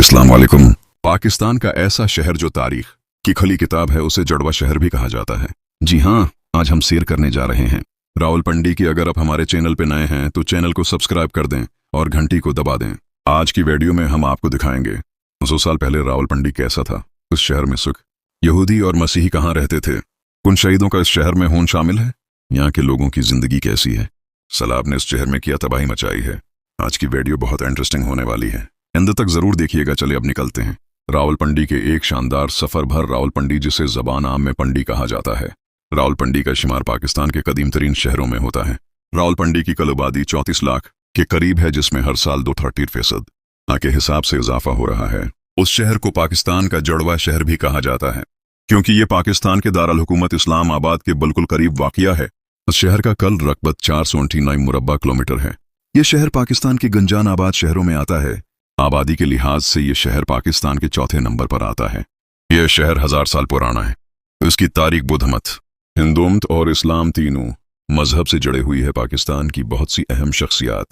अस्सलाम वालेकुम। पाकिस्तान का ऐसा शहर जो तारीख की खुली किताब है, उसे जड़वा शहर भी कहा जाता है। जी हाँ, आज हम सैर करने जा रहे हैं रावलपिंडी की। अगर आप हमारे चैनल पे नए हैं तो चैनल को सब्सक्राइब कर दें और घंटी को दबा दें। आज की वीडियो में हम आपको दिखाएंगे 200 साल पहले रावलपिंडी कैसा था। उस शहर में सुख, यहूदी और मसीही कहाँ रहते थे, उन शहीदों का इस शहर में खून शामिल है, यहाँ के लोगों की जिंदगी कैसी है, सैलाब ने इस शहर में क्या तबाही मचाई है। आज की वीडियो बहुत इंटरेस्टिंग होने वाली है, अंत तक जरूर देखिएगा। चलिए अब निकलते हैं रावलपिंडी के एक शानदार सफर भर रावलपिंडी, जिसे जबान आम में पंडी कहा जाता है। रावलपिंडी का शुमार पाकिस्तान के कदीम तरीन शहरों में होता है। रावलपिंडी की कुल आबादी 34 लाख के करीब है, जिसमें हर साल 2-3% के हिसाब से इजाफा हो रहा है। उस शहर को पाकिस्तान का जड़वा शहर भी कहा जाता है, क्योंकि ये पाकिस्तान के दारुल हुकूमत इस्लामाबाद के बिल्कुल करीब वाक़िया है। इस शहर का कुल रकबत 429 मुरब्बा किलोमीटर है। यह शहर पाकिस्तान के गंजान आबाद शहरों में आता है। आबादी के लिहाज से यह शहर पाकिस्तान के चौथे नंबर पर आता है। यह शहर 1000 साल पुराना है। इसकी तारीख बुद्ध मत, हिंदू मत और इस्लाम तीनों मजहब से जुड़े हुई है। पाकिस्तान की बहुत सी अहम शख्सियात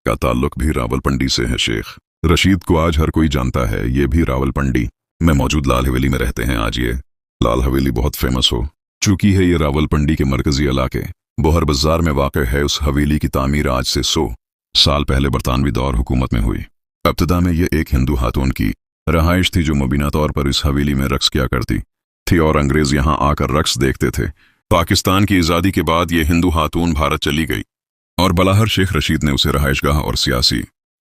का ताल्लुक भी रावलपिंडी से है। शेख रशीद को आज हर कोई जानता है, ये भी रावलपिंडी में मौजूद लाल हवेली में रहते हैं। आज ये लाल हवेली बहुत फेमस हो चुकी है। ये रावलपिंडी के मरकजी इलाके बोहर बाजार में वाक़ है। उस हवेली की तामीर आज से 100 साल पहले बरतानवी दौर हुकूमत में हुई। इब्तिदा में यह एक हिंदू खातून की रहाइश थी, जो मुबीना तौर पर इस हवेली में रक्स किया करती थी और अंग्रेज यहाँ आकर रक्स देखते थे। पाकिस्तान की आज़ादी के बाद यह हिंदू खातून भारत चली गई और बलाहर शेख रशीद ने उसे रहाइशगाह और सियासी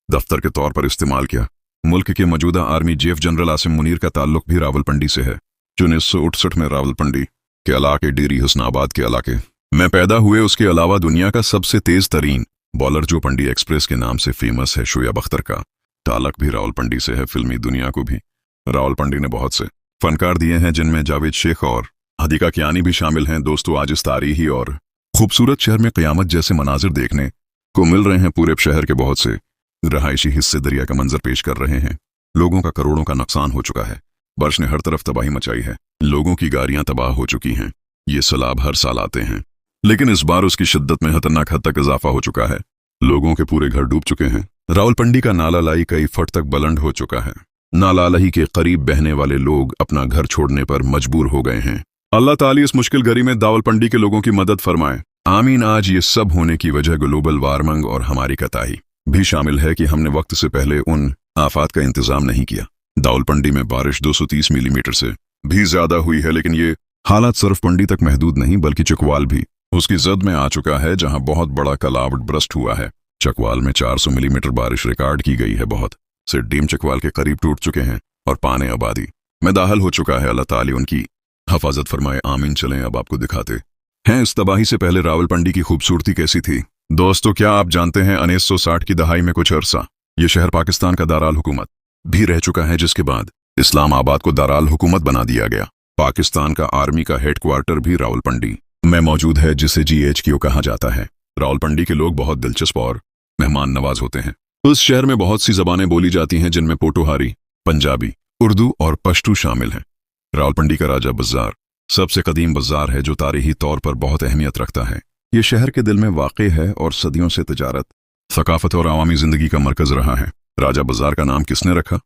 दफ्तर के तौर पर इस्तेमाल किया। मुल्क के मौजूदा army chief general Asim Munir का ताल्लुक भी रावलपिंडी से है, जो 1968 में रावलपिंडी के इलाके डेरी हुस्नाबाद के इलाके में पैदा हुए। उसके अलावा दुनिया का सबसे तेज तरीन बॉलर जो पंडी एक्सप्रेस के नाम से फेमस है, शोएब अख्तर का ताल्लुक भी रावलपिंडी से है। फिल्मी दुनिया को भी रावलपिंडी ने बहुत से फनकार दिए हैं, जिनमें जावेद शेख और हदीका कियानी भी शामिल हैं। दोस्तों, आज इस तारीखी और खूबसूरत शहर में क़यामत जैसे मनाजिर देखने को मिल रहे हैं। पूरे शहर के बहुत से रहायशी हिस्से दरिया का मंजर पेश कर रहे हैं। लोगों का करोड़ों का नुकसान हो चुका है। बारिश ने हर तरफ तबाही मचाई है। लोगों की गाड़ियां तबाह हो चुकी हैं। ये सैलाब हर साल आते हैं, लेकिन इस बार उसकी शिद्दत में खतरनाक हद तक इजाफा हो चुका है। लोगों के पूरे घर डूब चुके हैं। रावलपिंडी का नाला लाई कई फुट तक बुलंद हो चुका है। नाला लही के करीब बहने वाले लोग अपना घर छोड़ने पर मजबूर हो गए हैं। अल्लाह ताली इस मुश्किल घड़ी में रावलपिंडी के लोगों की मदद फरमाए, आमीन। आज ये सब होने की वजह ग्लोबल वार्मिंग और हमारी कोताही भी शामिल है कि हमने वक्त से पहले उन आफात का इंतजाम नहीं किया। रावलपिंडी में बारिश 230 मिलीमीटर से भी ज्यादा हुई है, लेकिन ये हालात सिर्फ पिंडी तक महदूद नहीं बल्कि चकवाल भी उसकी जद में आ चुका है, जहां बहुत बड़ा कलावट बरस्ट हुआ है। चकवाल में 400 मिलीमीटर बारिश रिकॉर्ड की गई है। बहुत से डीम चकवाल के करीब टूट चुके हैं और पाने आबादी में दाखिल हो चुका है। अल्लाह ताली उनकी हफाजत फरमाए, आमीन। चलें अब आपको दिखाते हैं इस तबाही से पहले रावलपिंडी की खूबसूरती कैसी थी। दोस्तों, क्या आप जानते हैं 1960 की दहाई में कुछ अरसा ये शहर पाकिस्तान का दारुल हुकूमत भी रह चुका है, जिसके बाद इस्लामाबाद को दारुल हुकूमत बना दिया गया। पाकिस्तान का आर्मी का हेडक्वार्टर भी रावलपिंडी में मौजूद है, जिसे GHQ कहा जाता है। रावलपिंडी के लोग बहुत दिलचस्प और मेहमान नवाज होते हैं। उस शहर में बहुत सी जबानें बोली जाती हैं, जिनमें पोटोहारी, पंजाबी, उर्दू और पश्तू शामिल हैं। रावलपिंडी का राजा बाजार सबसे कदीम बाजार है, जो तारीखी तौर पर बहुत अहमियत रखता है। ये शहर के दिल में वाक़े है और सदियों से तिजारत, सकाफत और आवामी जिंदगी का मरकज रहा है। राजा बाजार का नाम किसने रखा,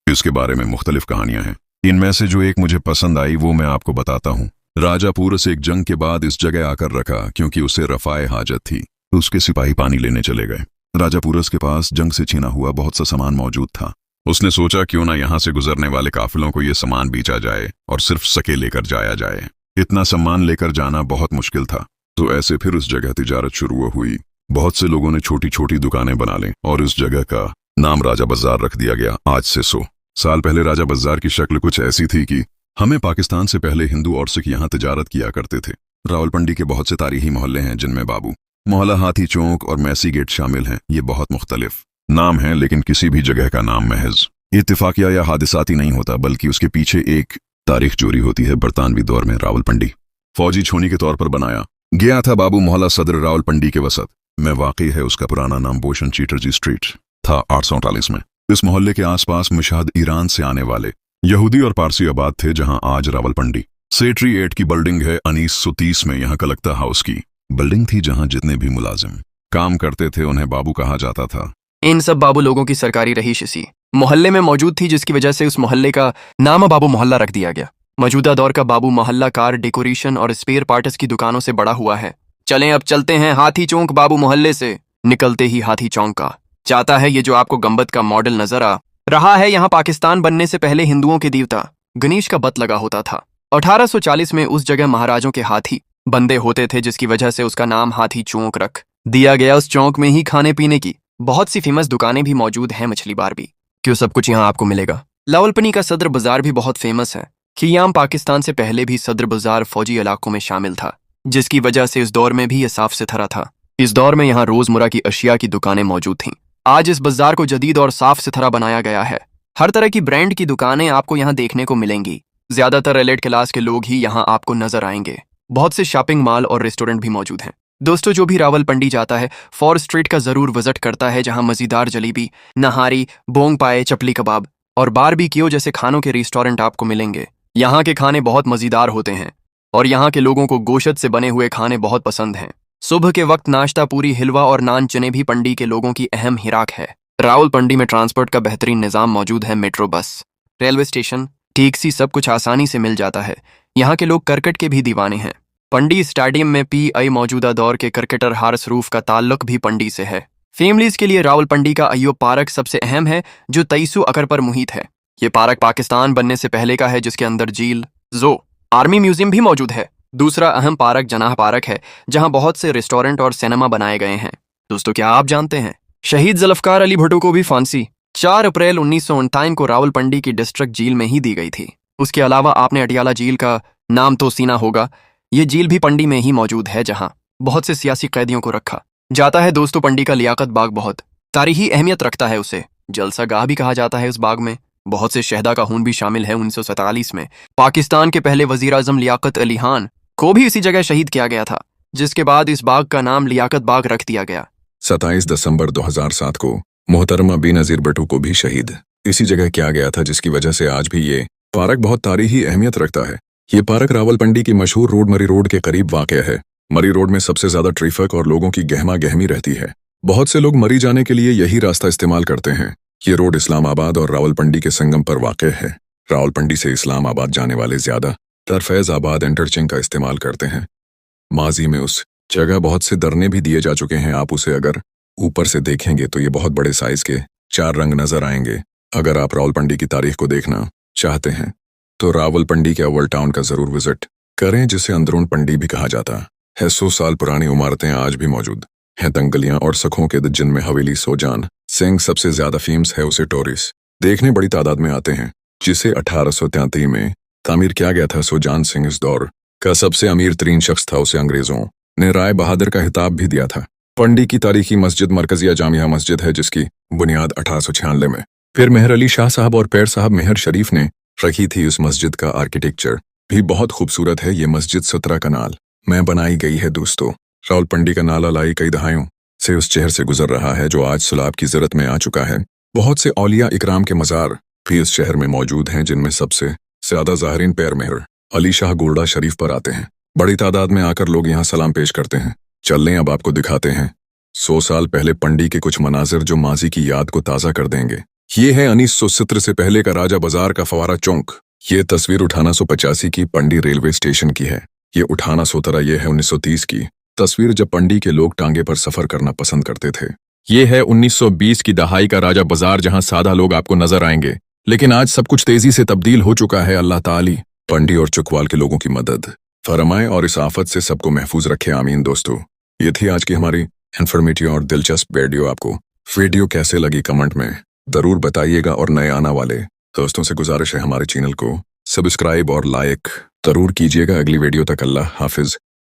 इसके बारे में मुख्तलिफ कहानियां हैं। इनमें से जो एक मुझे पसंद आई वो मैं आपको बताता हूँ। राजा पूरस एक जंग के बाद इस जगह आकर रखा, क्योंकि उसे रफाए हाजत थी। उसके सिपाही पानी लेने चले गए। राजा पूरस के पास जंग से छीना हुआ बहुत सा सामान मौजूद था। उसने सोचा क्यों ना यहाँ से गुजरने वाले काफिलों को ये सामान बेचा जाए और सिर्फ सके लेकर जाया जाए। इतना सामान लेकर जाना बहुत मुश्किल था, तो ऐसे फिर उस जगह तिजारत शुरू हुई। बहुत से लोगों ने छोटी छोटी दुकानें बना ली और इस जगह का नाम राजा बाजार रख दिया गया। आज से 100 साल पहले राजा बाजार की शक्ल कुछ ऐसी थी कि हमें पाकिस्तान से पहले हिंदू और सिख यहाँ तिजारत किया करते थे। रावलपिंडी के बहुत से तारीखी मोहल्ले हैं, जिनमें बाबू मोहल्ला, हाथी चौक और मैसी गेट शामिल हैं। ये बहुत मुख्तलिफ नाम हैं, लेकिन किसी भी जगह का नाम महज इत्तिफाकिया या हादिसाती नहीं होता, बल्कि उसके पीछे एक तारीख जोड़ी होती है। बरतानवी दौर में रावलपिंडी फौजी छोनी के तौर पर बनाया गया था। बाबू मोहल्ला सदर रावलपिंडी के वसत में वाक़ई है। उसका पुराना नाम बोशन चीटरजी स्ट्रीट था। 848 में इस मोहल्ले के आसपास मुशाहद ईरान से आने वाले यहूदी और पारसी आबाद थे, जहां आज रावलपिंडी सेक्रेटेरिएट की बिल्डिंग है। 1930 में यहाँ कलेक्टर हाउस की बिल्डिंग थी, जहां जितने भी मुलाजिम काम करते थे उन्हें बाबू कहा जाता था। इन सब बाबू लोगों की सरकारी रहीश इसी मोहल्ले में मौजूद थी, जिसकी वजह से उस मोहल्ले का नाम बाबू मोहल्ला रख दिया गया। मौजूदा दौर का बाबू मोहल्ला कार डेकोरेशन और स्पेयर पार्ट्स की दुकानों से बड़ा हुआ है। चलें अब चलते हैं हाथी चौक बाबू मोहल्ले से। निकलते ही हाथी चौक का चाहता है ये जो आपको गंबद का मॉडल नजर आ रहा है, यहाँ पाकिस्तान बनने से पहले हिंदुओं के देवता गणेश का बत लगा होता था। 1840 में उस जगह महाराजों के हाथी बंदे होते थे, जिसकी वजह से उसका नाम हाथी चौक रख दिया गया। उस चौक में ही खाने पीने की बहुत सी फेमस दुकानें भी मौजूद हैं। मछली बार भी क्यों सब कुछ यहाँ आपको मिलेगा। लावलपनी का सदर बाजार भी बहुत फेमस है। खियाम पाकिस्तान से पहले भी सदर बाजार फौजी इलाकों में शामिल था, जिसकी वजह से इस दौर में भी यह साफ सुथरा था। इस दौर में यहाँ रोजमर्रा की अशिया की दुकानें मौजूद थीं। आज इस बाजार को जदीद और साफ सुथरा बनाया गया है। हर तरह की ब्रांड की दुकानें आपको यहाँ देखने को मिलेंगी। ज्यादातर एलिट क्लास के लोग ही यहाँ आपको नजर आएंगे। बहुत से शॉपिंग मॉल और रेस्टोरेंट भी मौजूद हैं। दोस्तों, जो भी रावलपिंडी जाता है फॉर स्ट्रीट का जरूर विजिट करता है, जहाँ मजेदार जलेबी, नहारी, बोंग पाए, चपली कबाब और बारबेक्यू जैसे खानों के रेस्टोरेंट आपको मिलेंगे। यहाँ के खाने बहुत मजेदार होते हैं और यहाँ के लोगों को गोश्त से बने हुए खाने बहुत पसंद हैं। सुबह के वक्त नाश्ता पूरी, हिलवा और नान चने भी पंडी के लोगों की अहम खुराक है। रावलपिंडी में ट्रांसपोर्ट का बेहतरीन निज़ाम मौजूद है। मेट्रो, बस, रेलवे स्टेशन, टैक्सी सब कुछ आसानी से मिल जाता है। यहाँ के लोग क्रिकेट के भी दीवाने हैं। पंडी स्टेडियम में पीआई मौजूदा दौर के क्रिकेटर हारिस रूफ का ताल्लुक भी पंडी से है। फैमिलीज के लिए रावलपिंडी का अय्यूब पार्क सबसे अहम है, जो 23 एकड़ पर मुहित है। ये पार्क पाकिस्तान बनने से पहले का है, जिसके अंदर झील, जो आर्मी म्यूजियम भी मौजूद है। दूसरा अहम पार्क जनाह पार्क है, जहां बहुत से रेस्टोरेंट और सिनेमा बनाए गए हैं। दोस्तों, क्या आप जानते हैं शहीद जुल्फकार अली भुट्टो को भी फांसी 4 अप्रैल 1959 को रावलपिंडी की डिस्ट्रिक्ट जेल में ही दी गई थी। उसके अलावा आपने अटियाला झील का नाम तो सुना होगा। ये झील भी पंडी में ही मौजूद है, जहाँ बहुत से सियासी कैदियों को रखा जाता है। दोस्तों, पंडी का लियाकत बाग बहुत तारीखी अहमियत रखता है। उसे जलसा गाह भी कहा जाता है। इस बाग में बहुत से शहदा का खून भी शामिल है। 1947 में पाकिस्तान के पहले वजीर आजम लियाकत अली खान को भी इसी जगह शहीद किया गया था, जिसके बाद इस बाग का नाम लियाकत बाग रख दिया गया। 27 दिसंबर 2007 को मोहतरमा बेनज़ीर भुट्टो को भी शहीद इसी जगह किया गया था, जिसकी वजह से आज भी ये पार्क बहुत तारीखी अहमियत रखता है। ये पार्क रावलपिंडी की मशहूर रोड मरी रोड के करीब वाक़ है। मरी रोड में सबसे ज्यादा ट्रैफिक और लोगों की गहमा गहमी रहती है। बहुत से लोग मरी जाने के लिए यही रास्ता इस्तेमाल करते हैं। ये रोड इस्लामाबाद और रावलपिंडी के संगम पर वाक़ है। रावलपिंडी से इस्लामाबाद जाने वाले ज्यादातर फैज़ाबाद इंटरचेंज का इस्तेमाल करते हैं। माजी में उस जगह बहुत से धरने भी दिए जा चुके हैं। आप उसे अगर ऊपर से देखेंगे तो ये बहुत बड़े साइज के 4 रंग नजर आएंगे। अगर आप रावलपिंडी की तारीख को देखना चाहते हैं तो रावलपिंडी के अव्वल टाउन का जरूर विजिट करें, जिसे अंदरून पंडी भी कहा जाता है। 100 साल पुरानी इमारतें आज भी मौजूद हैं। तंगलियां और सखों के जिनमें हवेली सोजान सिंह सबसे ज्यादा फेमस है। उसे टूरिस्ट देखने बड़ी तादाद में आते हैं, जिसे 1833 में तामीर किया गया था। सोजान सिंह इस दौर का सबसे अमीर तरीन शख्स था। उसे अंग्रेजों ने राय बहादुर का खिताब भी दिया था। पंडी की तारीखी मस्जिद मरकजिया जामिया मस्जिद है, जिसकी बुनियाद 1896 में फिर मेहर अली शाह साहब और पैर साहब मेहर शरीफ ने रखी थी। उस मस्जिद का आर्किटेक्चर भी बहुत खूबसूरत है। ये मस्जिद 17 कनाल में बनाई गई है। दोस्तों, रावलपिंडी का नाला लाई कई दहाइयों से उस शहर से गुजर रहा है, जो आज सैलाब की जरूरत में आ चुका है। बहुत से औलिया इकराम के मज़ार भी इस शहर में मौजूद हैं, जिनमें सबसे ज्यादा ज़ाहिरीन पैर मेहर अली शाह गोरडा शरीफ पर आते हैं। बड़ी तादाद में आकर लोग यहाँ सलाम पेश करते हैं। चल लें, अब आपको दिखाते हैं 100 साल पहले पंडी के कुछ मनाजिर जो माजी की याद को ताज़ा कर देंगे। ये है 1970 से पहले का राजा बाजार का फवारा चौक। ये तस्वीर 1885 की पंडी रेलवे स्टेशन की है। ये 1817 ये है 1930 की तस्वीर, जब पंडी के लोग टांगे पर सफर करना पसंद करते थे। ये है 1920 की दहाई का राजा बाजार, जहां सादा लोग आपको नजर आएंगे, लेकिन आज सब कुछ तेजी से तब्दील हो चुका है। अल्लाह ताली पंडी और चुकवाल के लोगों की मदद फरमाए और इस आफत से सबको महफूज रखे, आमीन। दोस्तों, ये थी आज की हमारी इन्फॉर्मेटिव और दिलचस्प वीडियो। आपको वीडियो कैसे लगी कमेंट में जरूर बताइएगा, और नए आने वाले दोस्तों से गुजारिश है हमारे चैनल को सब्सक्राइब और लाइक जरूर कीजिएगा। अगली वीडियो तक अल्लाह हाफिज।